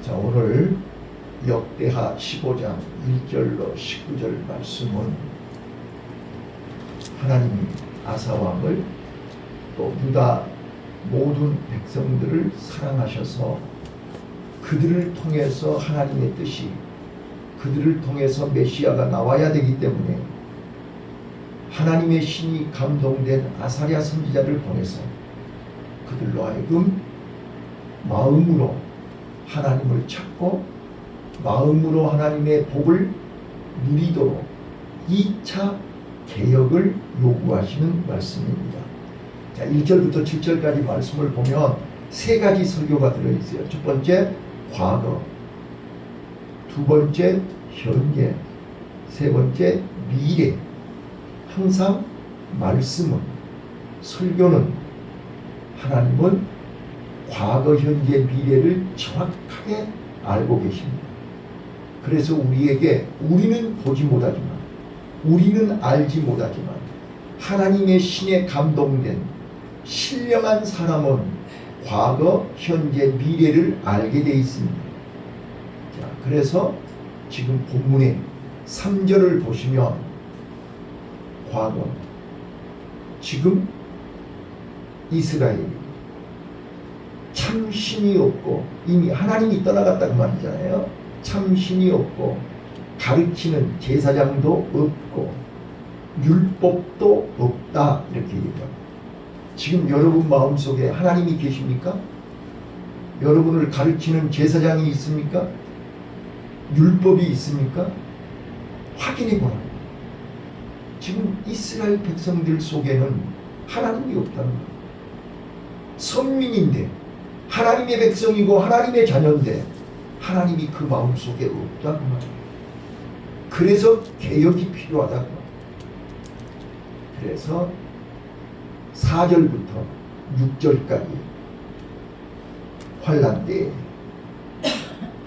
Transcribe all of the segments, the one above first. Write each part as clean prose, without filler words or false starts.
자, 오늘 역대하 15장 1절로 19절 말씀은 하나님이 아사왕을 또 유다 모든 백성들을 사랑하셔서 그들을 통해서 하나님의 뜻이 그들을 통해서 메시아가 나와야 되기 때문에 하나님의 신이 감동된 아사랴 선지자를 보내서 그들로 하여금 마음으로 하나님을 찾고 마음으로 하나님의 복을 누리도록 2차 개혁을 요구하시는 말씀입니다. 자, 1절부터 7절까지 말씀을 보면 세 가지 설교가 들어있어요. 첫 번째, 과거. 두 번째, 현재. 세 번째, 미래. 항상 말씀은, 설교는 하나님은 과거, 현재, 미래를 정확하게 알고 계십니다. 그래서 우리에게, 우리는 보지 못하지만, 우리는 알지 못하지만 하나님의 신에 감동된 신령한 사람은 과거, 현재, 미래를 알게 되어 있습니다. 자, 그래서 지금 본문의 3절을 보시면 과거, 지금 이스라엘이 참 신이 없고 이미 하나님이 떠나갔다고 말이잖아요. 참 신이 없고 가르치는 제사장도 없고 율법도 없다 이렇게 얘기합니다. 지금 여러분 마음속에 하나님이 계십니까? 여러분을 가르치는 제사장이 있습니까? 율법이 있습니까? 확인해 보라. 지금 이스라엘 백성들 속에는 하나님이 없다는 거예요. 선민인데 하나님의 백성이고 하나님의 자녀인데 하나님이 그 마음속에 없다고 말이에요. 그래서 개혁이 필요하다고. 그래서 4절부터 6절까지 환난 때에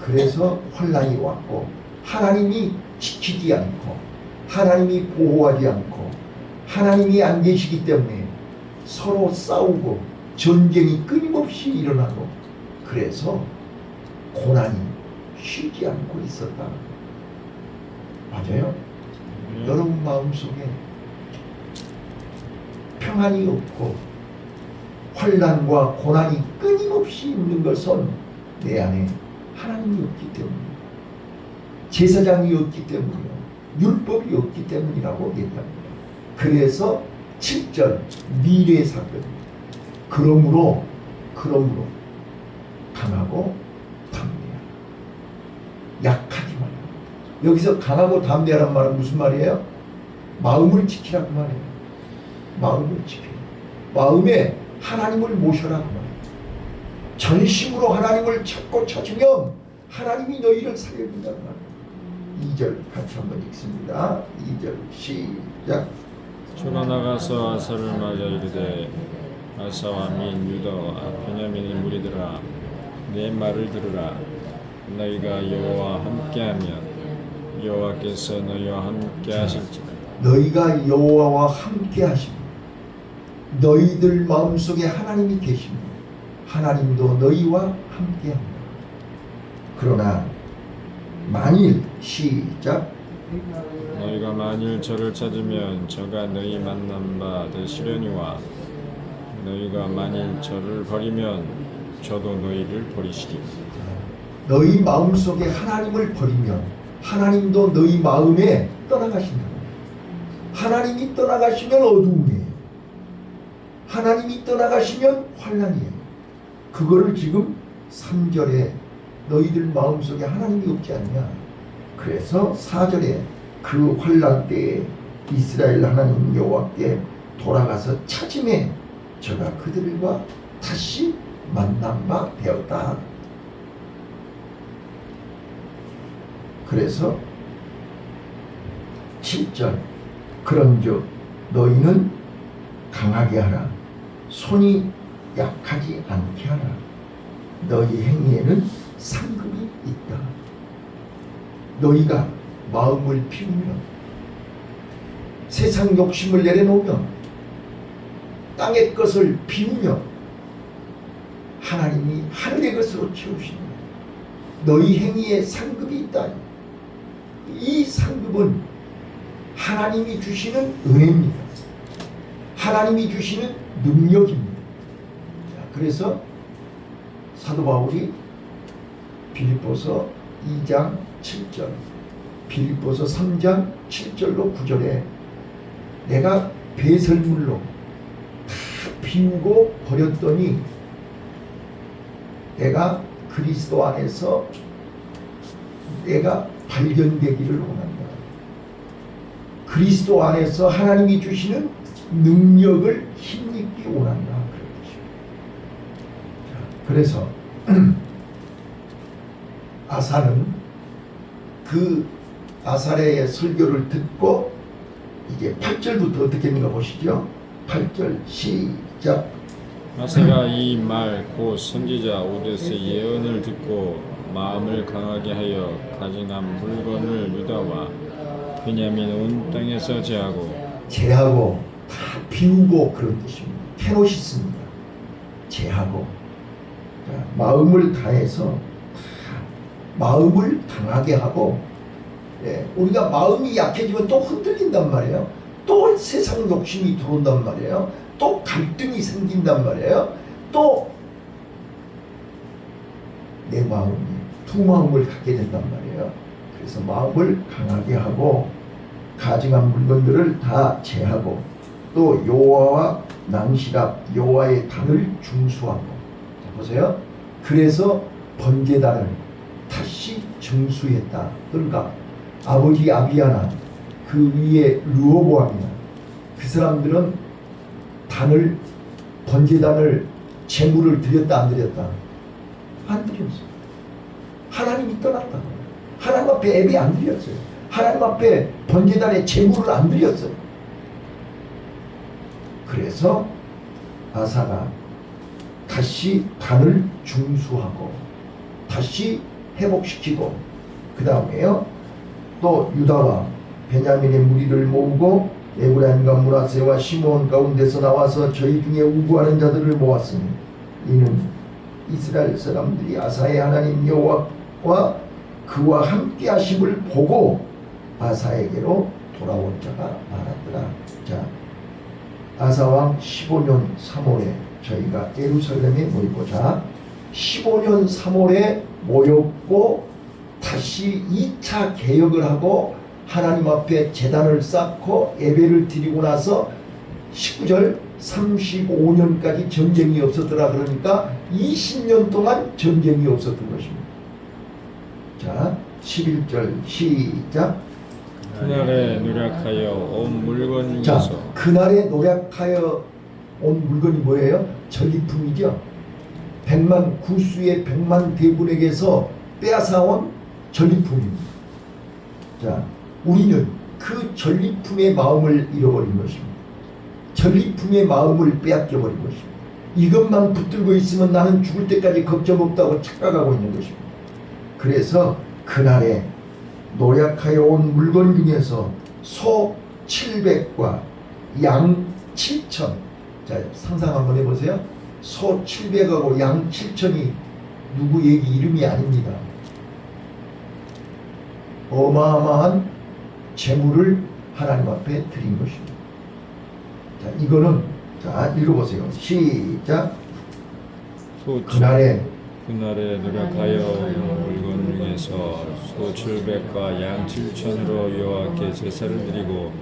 그래서 환난이 왔고 하나님이 지키지 않고 하나님이 보호하지 않고 하나님이 안 계시기 때문에 서로 싸우고 전쟁이 끊임없이 일어나고 그래서 고난이 쉬지 않고 있었다. 맞아요? 여러분 마음속에 평안이 없고 환난과 고난이 끊임없이 있는 것은 내 안에 하나님이 없기 때문이에요. 제사장이 없기 때문이에요. 율법이 없기 때문이라고 얘기합니다. 그래서 7절 미래 사건. 그러므로 강하고 담대하라. 약하지 말라. 여기서 강하고 담대하란 말은 무슨 말이에요? 마음을 지키라고 말이에요. 마음을 지켜라. 마음에 하나님을 모셔라고 말이에요. 전심으로 하나님을 찾고 찾으면 하나님이 너희를 살려준다고 말이에요. 2절 같이 한번 읽습니다. 2절 시작. 주가 나가서 아사를 맞아 이르되 아사와 민 유다와 베냐민의 무리들아 내 말을 들으라. 너희가 여호와와 함께하면 여호와께서 너희와 함께하실지라. 너희가 여호와와 함께하십니다. 너희들 마음속에 하나님이 계십니다. 하나님도 너희와 함께합니다. 그러나 만일 시작. 너희가 만일 저를 찾으면 저가 너희 만난 바 되시려니와 너희가 만일 저를 버리면 저도 너희를 버리시리니. 너희 마음속에 하나님을 버리면 하나님도 너희 마음에 떠나가신다. 하나님이 떠나가시면 어두움이에요. 하나님이 떠나가시면 환난이에요. 그거를 지금 3절에 너희들 마음속에 하나님이 없지 않냐. 그래서 4절에 그 환난 때에 이스라엘 하나님 여호와께 돌아가서 찾음에 저가 그들과 다시 만난 바 되었다. 그래서 7절 그런즉 너희는 강하게 하라. 손이 약하지 않게 하라. 너희 행위에는 상급이 있다. 너희가 마음을 비우면 세상 욕심을 내려놓으면 땅의 것을 비우면 하나님이 하늘의 것으로 채우십니다. 너희 행위에 상급이 있다. 이 상급은 하나님이 주시는 은혜입니다. 하나님이 주시는 능력입니다. 자, 그래서 사도 바울이 빌립보서 2장 7절, 빌립보서 3장 7절로 9절에 내가 배설물로 다 비우고 버렸더니 내가 그리스도 안에서 내가 발견되기를 원한다. 그리스도 안에서 하나님이 주시는 능력을 힘입기 원한다. 그래서 아사는 그 아사레의 설교를 듣고 이제 8절부터 어떻게 했는가 보시죠. 8절 시작. 아사가 이 말 곧 선지자 오뎃의 예언을 듣고 마음을 강하게 하여 가증한 물건을 유다와 베냐민 온 땅에서 제하고 다 비우고 그런 뜻입니다. 테노시스입니다. 제하고 자, 마음을 다해서 마음을 강하게 하고 우리가 마음이 약해지면 또 흔들린단 말이에요. 또 세상 욕심이 들어온단 말이에요. 또 갈등이 생긴단 말이에요. 또 내 마음이 두 마음을 갖게 된단 말이에요. 그래서 마음을 강하게 하고 가증한 물건들을 다 제하고 또 여호와와 낭시랍 여호와의 단을 중수하고 자, 보세요. 그래서 번제단을 다시 정수했다. 그러니까 아버지 아비야나 그 위에 르호보암이나 그 사람들은 단을 번제단을 제물을 드렸다 안 드렸다? 안 드렸어요. 하나님이 떠났다. 하나님 앞에 예배 안 드렸어요. 하나님 앞에 번제단에 제물을 안 드렸어요. 그래서 아사가 다시 단을 중수하고 다시 회복시키고 그 다음에요 또 유다와 베냐민의 무리를 모으고 에브라임과 므낫세와 시므온 가운데서 나와서 저희 중에 우구하는 자들을 모았으니 이는 이스라엘 사람들이 아사의 하나님 여호와와 그와 함께 하심을 보고 아사에게로 돌아온 자가 많았더라. 자, 아사왕 15년 3월에 저희가 예루살렘에 모이고 자 15년 3월에 모였고 다시 2차 개혁을 하고 하나님 앞에 제단을 쌓고 예배를 드리고 나서 19절 35년까지 전쟁이 없었더라. 그러니까 20년 동안 전쟁이 없었던 것입니다. 자 11절 시작. 그날에 노력하여 온 물건 자, 중에서 그날에 노력하여 온 물건이 뭐예요? 전리품이죠. 100만 구수의 100만 대군에게서 빼앗아온 전리품입니다. 자, 우리는 그 전리품의 마음을 잃어버린 것입니다. 전리품의 마음을 빼앗겨버린 것입니다. 이것만 붙들고 있으면 나는 죽을 때까지 걱정 없다고 착각하고 있는 것입니다. 그래서 그날에 노력하여 온 물건 중에서 소 700과 양 7천. 자, 상상 한번 해보세요. 소 700하고 양 7천이 누구 얘기 이름이 아닙니다. 어마어마한 재물을 하나님 앞에 드린 것입니다. 자, 이거는 자 읽어보세요. 시작. 그날에 노력하여 물건 중에서 소 700과 양 7천으로 여호와께 제사를 드리고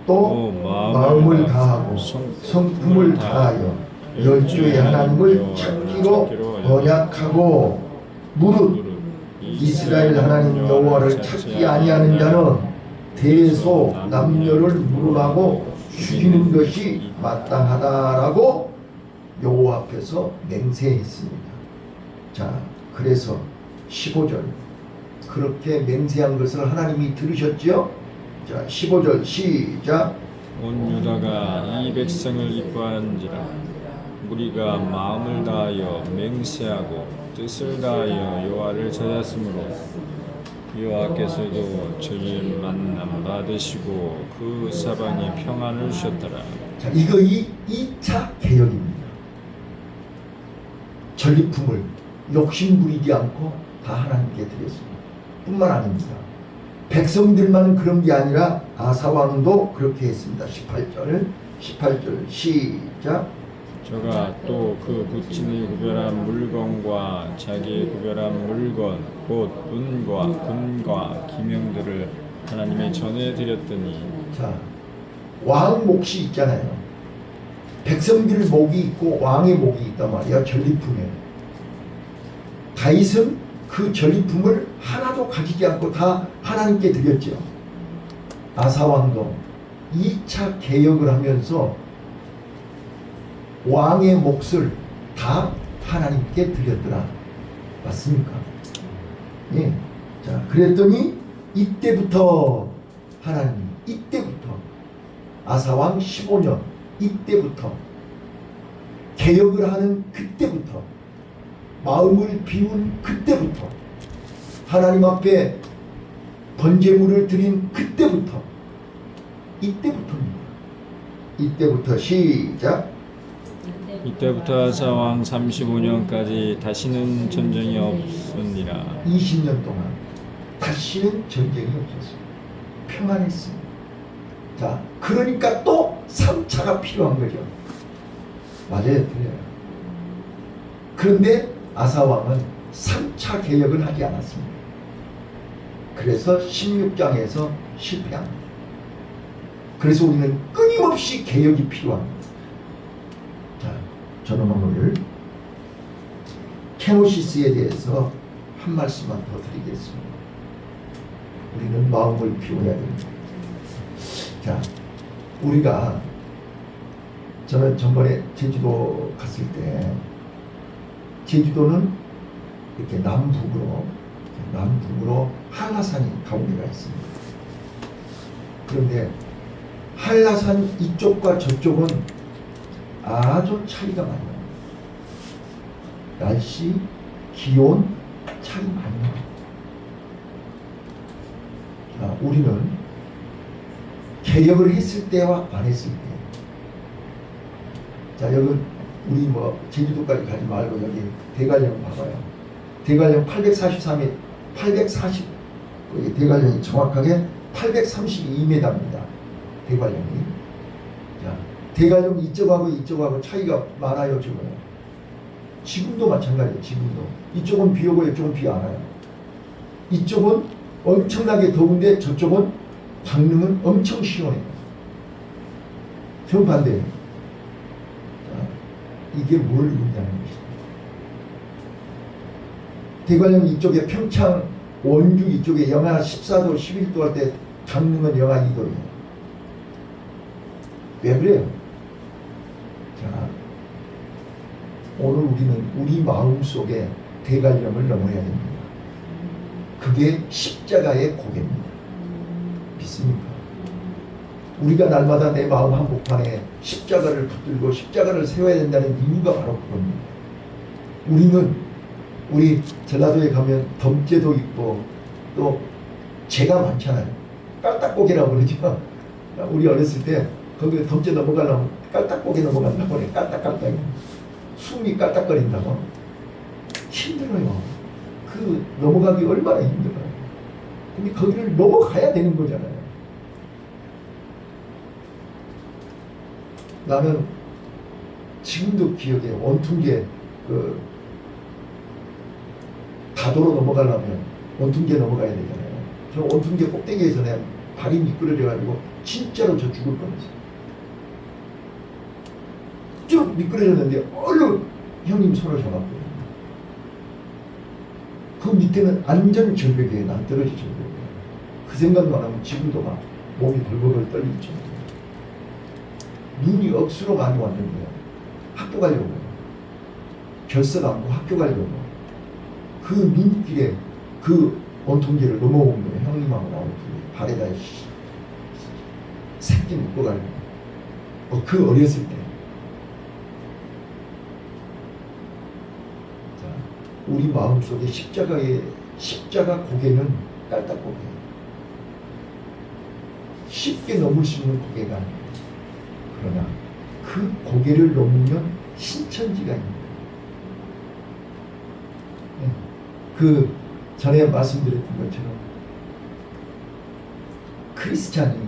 또 마음을 다하고 성품을 다하여 열주의 하나님을 찾기로 언약하고 무릇 이스라엘 하나님 여호와를 찾기 아니하는 자는 대소 남녀를 물어나고 죽이는 것이 마땅하다라고 여호와 앞에서 맹세했습니다. 자, 그래서 15절 그렇게 맹세한 것을 하나님이 들으셨죠? 자, 15절 시작. 온 유다가 이 백성을 이뻐한지라 무리가 마음을 다하여 맹세하고 뜻을 다하여 여호와를 찾았으므로 여호와께서도 저희 만남 받으시고 그 사방에 평안을 주셨더라. 자, 이거 2차 개혁입니다. 전리품을 욕심 부리지 않고 다 하나님께 드렸습니다. 뿐만 아닙니다. 백성들만 그런 게 아니라 아사왕도 그렇게 했습니다. 18절 시작. 저가 또 그 부친의 구별한 물건과 자기의 구별한 물건 곧 은과 금과 기명들을 하나님의 전에 드렸더니 자, 왕 몫이 있잖아요. 백성들 목이 있고 왕의 목이 있단 말이야. 전리품에. 다윗은 그 전리품을 하나도 가지지 않고 다 하나님께 드렸죠. 아사왕도 2차 개혁을 하면서 왕의 몫을 다 하나님께 드렸더라. 맞습니까? 예. 자, 그랬더니 이때부터 하나님, 이때부터 아사왕 15년 이때부터 개혁을 하는 그때부터 마음을 비운 그때부터 하나님 앞에 번제물을 드린 그때부터 이때부터입니다. 이때부터 시작. 이때부터 아사왕 35년까지 다시는 전쟁이 없으니라. 20년 동안 다시는 전쟁이 없었습니다. 평안했습니다. 자, 그러니까 또 3차가 필요한 거죠. 맞아요, 틀려요. 그런데 아사왕은 3차 개혁을 하지 않았습니다. 그래서 16장에서 실패합니다. 그래서 우리는 끊임없이 개혁이 필요합니다. 자, 저는 오늘 케노시스에 대해서 한 말씀만 더 드리겠습니다. 우리는 마음을 비워야 됩니다. 자, 우리가 저는 전번에 제주도 갔을 때 제주도는 이렇게 남북으로 한라산이 가운데가 있습니다. 그런데 한라산 이쪽과 저쪽은 아주 차이가 많이 납니다. 날씨, 기온 차이 많이 납니다. 자, 우리는 개혁을 했을 때와 안 했을 때. 자, 여기 우리 뭐 제주도까지 가지 말고 여기 대관령 봐봐요. 대관령 843에 840 대관령이 정확하게 832m입니다. 대관령이. 자, 대관령 이쪽하고 차이가 많아요. 지금도 마찬가지예요. 지금도 이쪽은 비 오고 이쪽은 비 안 와요. 이쪽은 엄청나게 더운데 저쪽은 강릉은 엄청 시원해요. 정반대예요. 이게 뭘 의미하는 것이죠? 대관령 이쪽에 평창, 원주 이쪽에 영하 14도, 11도 할 때 강릉은 영하 2도예요. 왜 그래요? 자, 오늘 우리는 우리 마음속에 대관령을 넘어야 됩니다. 그게 십자가의 고개입니다. 믿습니까? 우리가 날마다 내 마음 한복판에 십자가를 붙들고 십자가를 세워야 된다는 이유가 바로 그겁니다. 우리 전라도에 가면 덤재도 있고 또 재가 많잖아요. 깔딱고개라고 그러죠. 우리 어렸을 때 거기 덤재 넘어가려면 깔딱고개 넘어간다고 그래. 깔딱깔딱. 숨이 깔딱거린다고. 힘들어요. 그 넘어가기 얼마나 힘들어요. 근데 거기를 넘어가야 되는 거잖아요. 나는 지금도 기억해. 원퉁계 다도로 넘어가려면 원퉁계 넘어가야 되잖아요. 저 원퉁계 꼭대기에서 내가 발이 미끄러져가지고 진짜로 저 죽을 뻔했어요. 쭉 미끄러졌는데 얼른 형님 손을 잡았거든요. 그 밑에는 안전절벽이에요. 낭떠러지 절벽이에요. 그 생각만 하면 지금도 막 몸이 벌벌 떨리죠. 눈이 억수로 많이 왔는데 학교 가려고 결석 안고 학교 가려고 그 눈길에 그 원통제를 넘어온 거예요. 형님하고 나오고 발에다 새끼 묶고 가려고. 그 어렸을 때. 자, 우리 마음속에 십자가 고개는 깔딱고개예요. 쉽게 넘을 수 있는 고개가 아니에요. 그러나 그 고개를 넘으면 신천지가 있는 거예요. 그 전에 말씀드렸던 것처럼 크리스찬이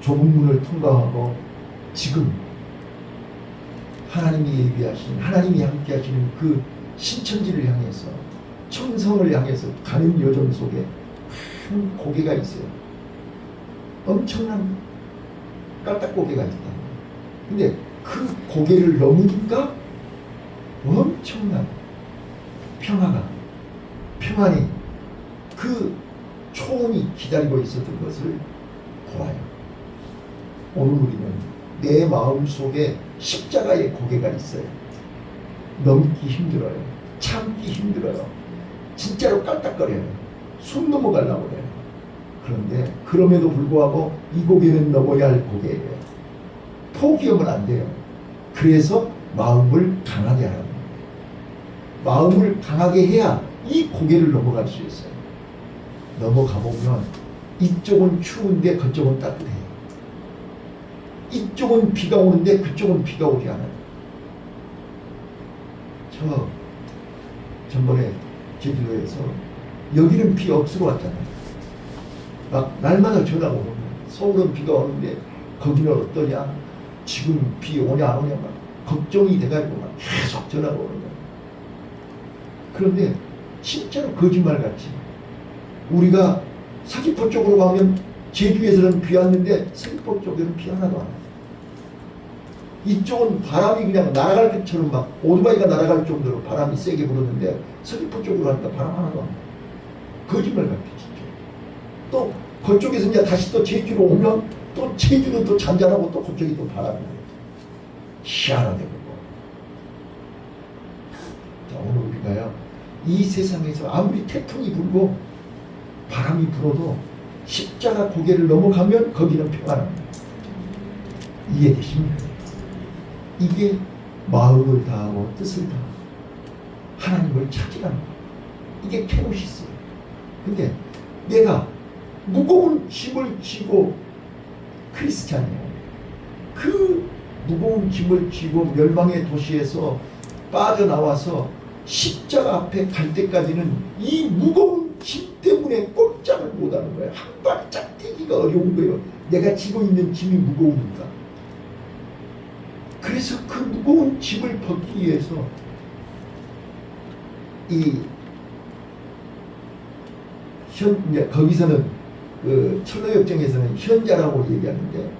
좁은 문을 통과하고 지금 하나님이 예비하신, 하나님이 함께 하시는 그 신천지를 향해서, 천성을 향해서 가는 여정 속에 큰 고개가 있어요. 엄청난 깔딱고개가 있다. 근데 그 고개를 넘으니까 엄청난 평안이 그 초원이 기다리고 있었던 것을 보아요. 오늘 우리는 내 마음 속에 십자가의 고개가 있어요. 넘기 힘들어요. 참기 힘들어요. 진짜로 깔딱거려요. 숨 넘어가려고 그래요. 그런데 그럼에도 불구하고 이 고개는 넘어야 할 고개예요. 포기하면 안 돼요. 그래서 마음을 강하게 하라고 합니다. 마음을 강하게 해야 이 고개를 넘어갈 수 있어요. 넘어가보면 이쪽은 추운데 그쪽은 따뜻해요. 이쪽은 비가 오는데 그쪽은 비가 오지 않아요. 저 전번에 제주도에서 여기는 비 억수로 왔잖아요. 막 날마다 전화가 오는 거예요. 서울은 비가 오는데 거기는 어떠냐, 지금 비 오냐 안 오냐 막 걱정이 돼가지고 막 계속 전화가 오는 거예요. 그런데 진짜로 거짓말같이 우리가 서귀포 쪽으로 가면 제주에서는 비 왔는데 서귀포 쪽에는 비 하나도 안 와요. 이쪽은 바람이 그냥 날아갈 것처럼 막 오토바이가 날아갈 정도로 바람이 세게 불었는데 서귀포 쪽으로 가니까 바람 하나도 안 와요. 거짓말 같아 진짜. 또 그쪽에서 이제 다시 또 제주로 오면 또 제주는 또 잔잔하고 또 그쪽이 또 바람이 나요. 희한하게 그거. 자, 오늘 우리가요 이 세상에서 아무리 태풍이 불고 바람이 불어도 십자가 고개를 넘어가면 거기는 평안합니다. 이해되십니까? 이게 마음을 다하고 뜻을 다하고 하나님을 찾으라는 거예요. 이게 케노시스예요. 근데 내가 무거운 짐을 지고 크리스찬이에요. 그 무거운 짐을 지고 멸망의 도시에서 빠져나와서 십자가 앞에 갈 때까지는 이 무거운 짐 때문에 꼼짝을 못하는 거예요. 한 발짝 뛰기가 어려운 거예요. 내가 지고 있는 짐이 무거우니까. 그래서 그 무거운 짐을 벗기 위해서 이제 거기서는 그 철로역정에서는 현자라고 얘기하는데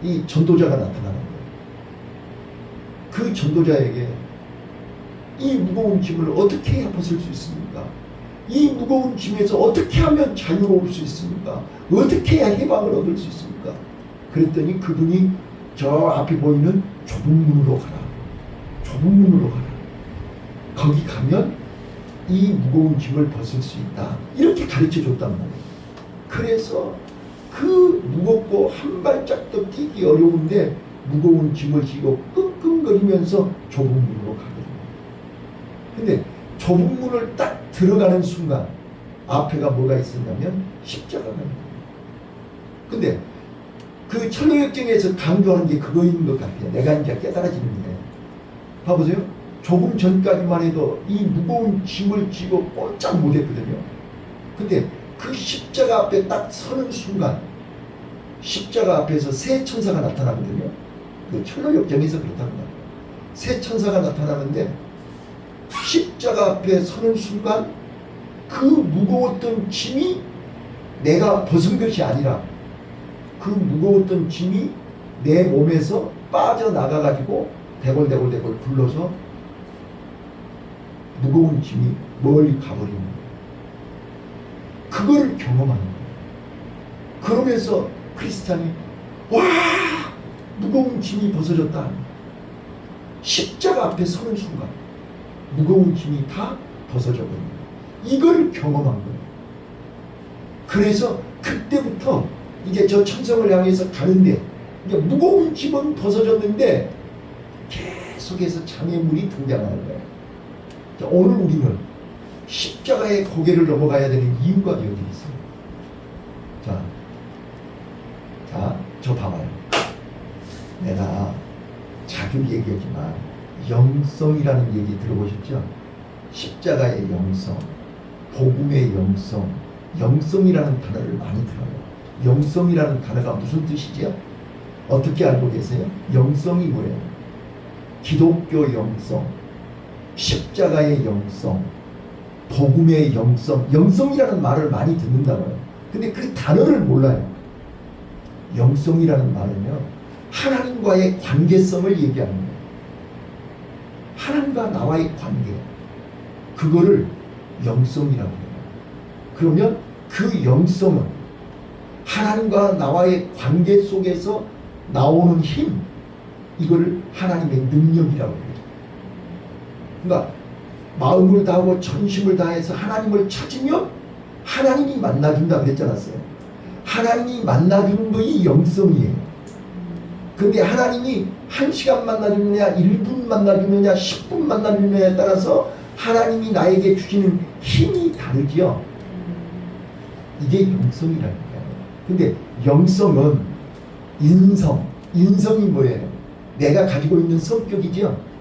이 전도자가 나타나는 거예요. 그 전도자에게 이 무거운 짐을 어떻게 해야 벗을 수 있습니까? 이 무거운 짐에서 어떻게 하면 자유로울 수 있습니까? 어떻게 해야 해방을 얻을 수 있습니까? 그랬더니 그분이 저 앞에 보이는 좁은 문으로 가라. 좁은 문으로 가라. 거기 가면 이 무거운 짐을 벗을 수 있다. 이렇게 가르쳐 줬단 말이에요. 그래서 그 무겁고 한 발짝도 뛰기 어려운데 무거운 짐을 지고 끙끙거리면서 좁은 문으로 가거든요. 근데 좁은 문을 딱 들어가는 순간 앞에가 뭐가 있었냐면 십자가가 있는 거예요. 근데 그 철로역정에서 강조하는 게 그거인 것 같아요. 내가 이제 깨달아지는 거예요. 봐보세요. 조금 전까지만 해도 이 무거운 짐을 지고 꼼짝 못했거든요. 근데 그 십자가 앞에 딱 서는 순간 십자가 앞에서 새 천사가 나타나거든요. 그 철로역정에서 그렇다고 합니다. 새 천사가 나타나는데 십자가 앞에 서는 순간 그 무거웠던 짐이 내가 벗은 것이 아니라 그 무거웠던 짐이 내 몸에서 빠져나가가지고 대골대골 굴러서 무거운 짐이 멀리 가버리는 거예요. 그거를 경험하는 거예요. 그러면서 크리스찬이 와! 무거운 짐이 벗어졌다. 십자가 앞에 서는 순간 무거운 짐이 다 벗어져 버린 거예요. 이걸 경험한 거예요. 그래서 그때부터 이제 저 천성을 향해서 가는데 이제 무거운 짐은 벗어졌는데 계속해서 장애물이 등장하는 거예요. 자, 오늘 우리는 십자가의 고개를 넘어가야 되는 이유가 여기 있어요. 자, 저 봐봐요. 내가 자주 얘기하지만 영성이라는 얘기 들어보셨죠? 십자가의 영성. 복음의 영성, 영성이라는 단어를 많이 들어요. 영성이라는 단어가 무슨 뜻이죠? 어떻게 알고 계세요? 영성이 뭐예요? 기독교 영성, 십자가의 영성, 복음의 영성, 영성이라는 말을 많이 듣는다고요. 근데 그 단어를 몰라요. 영성이라는 말은요, 하나님과의 관계성을 얘기하는 거예요. 하나님과 나와의 관계, 그거를 영성이라고 해요. 그러면 그 영성은 하나님과 나와의 관계 속에서 나오는 힘, 이거를 하나님의 능력이라고 해요. 그러니까 마음을 다하고 전심을 다해서 하나님을 찾으면 하나님이 만나준다 그랬지 않았어요? 하나님이 만나주는 것이 영성이에요. 근데 하나님이 1시간 만나주느냐, 1분 만나주느냐, 10분 만나주느냐에 따라서 하나님이 나에게 주시는 힘이 다르지요. 이게 영성이라는 거예요. 근데 영성은 인성이 뭐예요? 내가 가지고 있는 성격이죠.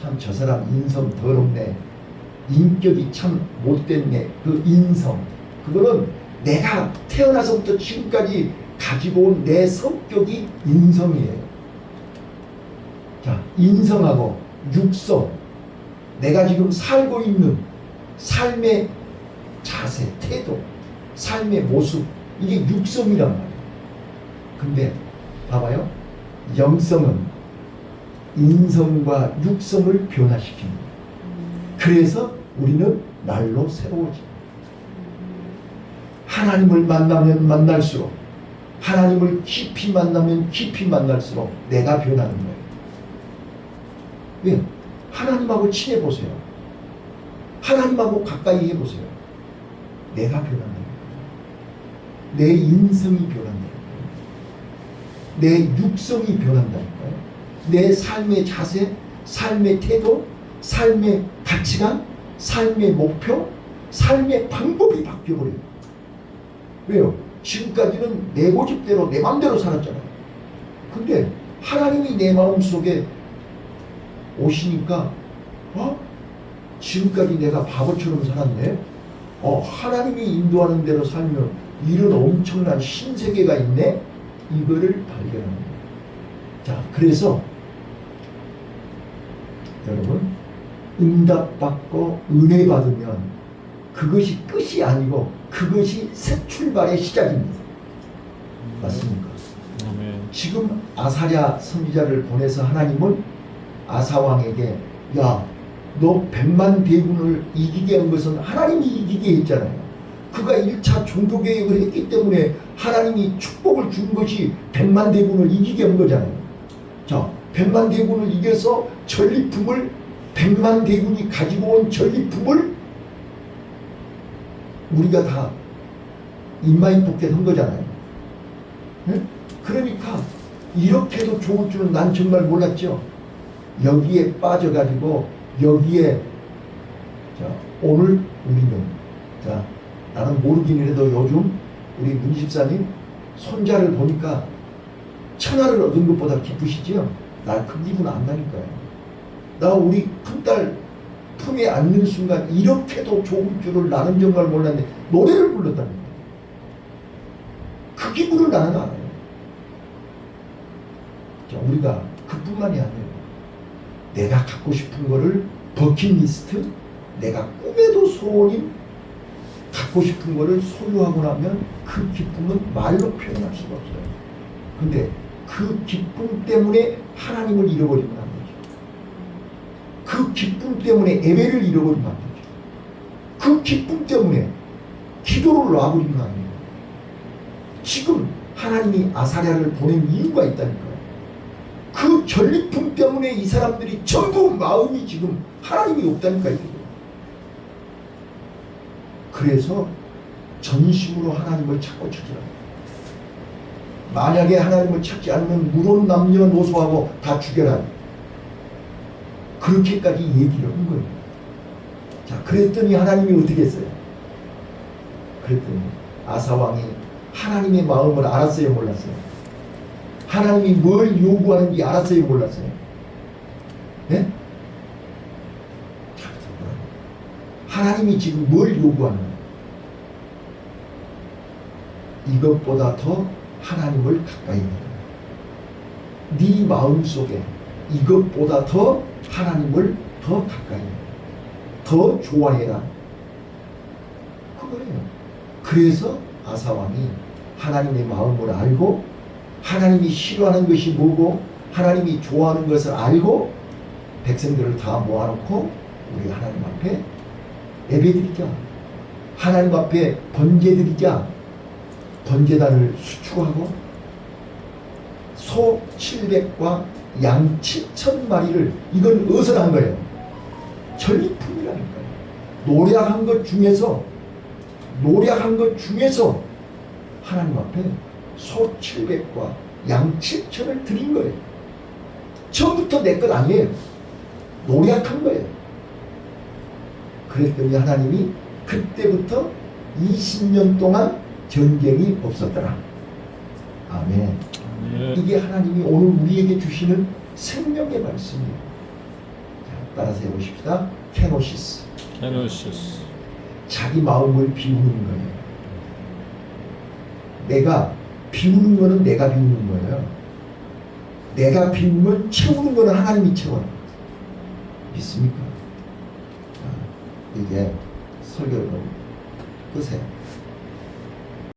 참 저 사람 인성 더럽네, 인격이 참 못됐네, 그 인성, 그거는 내가 태어나서부터 지금까지 가지고 온 내 성격이 인성이에요. 자, 인성하고 육성, 내가 지금 살고 있는 삶의 자세, 태도, 삶의 모습, 이게 육성이란 말이에요. 근데 봐봐요, 영성은 인성과 육성을 변화시킵니다. 그래서 우리는 날로 새로워집니다. 하나님을 만나면 만날수록, 하나님을 깊이 만나면 깊이 만날수록 내가 변하는 거예요. 왜? 하나님하고 친해보세요. 하나님하고 가까이 해보세요. 내가 변한다는 거예요. 내 인성이 변한다는 거예요. 내 육성이 변한다는 거예요. 내 삶의 자세, 삶의 태도, 삶의 가치관, 삶의 목표, 삶의 방법이 바뀌어버려요. 왜요? 지금까지는 내 고집대로 내 마음대로 살았잖아요. 근데 하나님이 내 마음속에 오시니까 지금까지 내가 바보처럼 살았네. 하나님이 인도하는 대로 살면 이런 엄청난 신세계가 있네. 이거를 발견하는 거예요. 자, 그래서 여러분, 응답받고 은혜 받으면 그것이 끝이 아니고 그것이 새 출발의 시작입니다. 맞습니까? 아멘. 지금 아사랴 선지자를 보내서 하나님은 아사왕에게, 야, 너 100만 대군을 이기게 한 것은 하나님이 이기게 했잖아요. 그가 1차 종교개혁을 했기 때문에 하나님이 축복을 준 것이 100만 대군을 이기게 한 거잖아요. 자, 100만 대군을 이겨서 전리품을, 100만 대군이 가지고 온 전리품을 우리가 다 인마인포켓 한 거잖아요. 네? 그러니까 이렇게도 좋을 줄은 난 정말 몰랐죠. 여기에 빠져가지고 여기에, 자, 오늘 우리는, 자, 나는 모르긴 해도 요즘 우리 문희 집사님 손자를 보니까 천하를 얻은 것보다 기쁘시죠? 나 그 기분 안 나니까요. 나 우리 큰딸 품에 안는 순간 이렇게도 좋은 줄을 나는 정말 몰랐는데 노래를 불렀답니다. 그 기분을 나는 알아요. 자, 우리가 그뿐만이 아니에요. 내가 갖고 싶은 거를 버킷리스트, 내가 꿈에도 소원인 갖고 싶은 거를 소유하고 나면 그 기쁨은 말로 표현할 수가 없어요. 근데 그 기쁨 때문에 하나님을 잃어버리면 안 되죠. 그 기쁨 때문에 예배를 잃어버리면 안 되죠. 그 기쁨 때문에 기도를 놔버리면 안 돼요. 지금 하나님이 아사랴를 보낸 이유가 있다니까요. 그 전리품 때문에 이 사람들이 전부 마음이 지금 하나님이 없다니까요. 그래서 전심으로 하나님을 찾고 찾으라. 만약에 하나님을 찾지 않으면 물론 남녀노소하고 다 죽여라. 그렇게까지 얘기를 한 거예요. 자, 그랬더니 하나님이 어떻게 했어요? 그랬더니 아사왕이 하나님의 마음을 알았어요, 몰랐어요? 하나님이 뭘 요구하는지 알았어요, 몰랐어요? 네? 하나님이 지금 뭘 요구하는 거예요? 이것보다 더 하나님을 가까이 해라. 네 마음속에 이것보다 더 하나님을 더 가까이 해라. 더 좋아해라. 그거예요. 그래서 아사왕이 하나님의 마음을 알고 하나님이 싫어하는 것이 뭐고 하나님이 좋아하는 것을 알고 백성들을 다 모아놓고 우리 하나님 앞에 예배드리자. 하나님 앞에 번제드리자. 번제단을 수축하고 소 700과 양 7,000마리를 이건 어디서 난 거예요? 전리품이라니까요. 노력한 것 중에서 하나님 앞에 소 700과 양 7,000을 드린 거예요. 처음부터 내 것 아니에요. 노력한 거예요. 그랬더니 하나님이 그때부터 20년 동안 전쟁이 없었더라. 아멘. 예. 이게 하나님이 오늘 우리에게 주시는 생명의 말씀이에요. 자, 따라서 해보십시다. 케노시스. 케노시스. 자기 마음을 비우는 거예요. 내가 비우는 거는 내가 비우는 거예요. 내가 비우면 채우는 거는 하나님이 채워요. 믿습니까? 자, 이제 설교를 끝에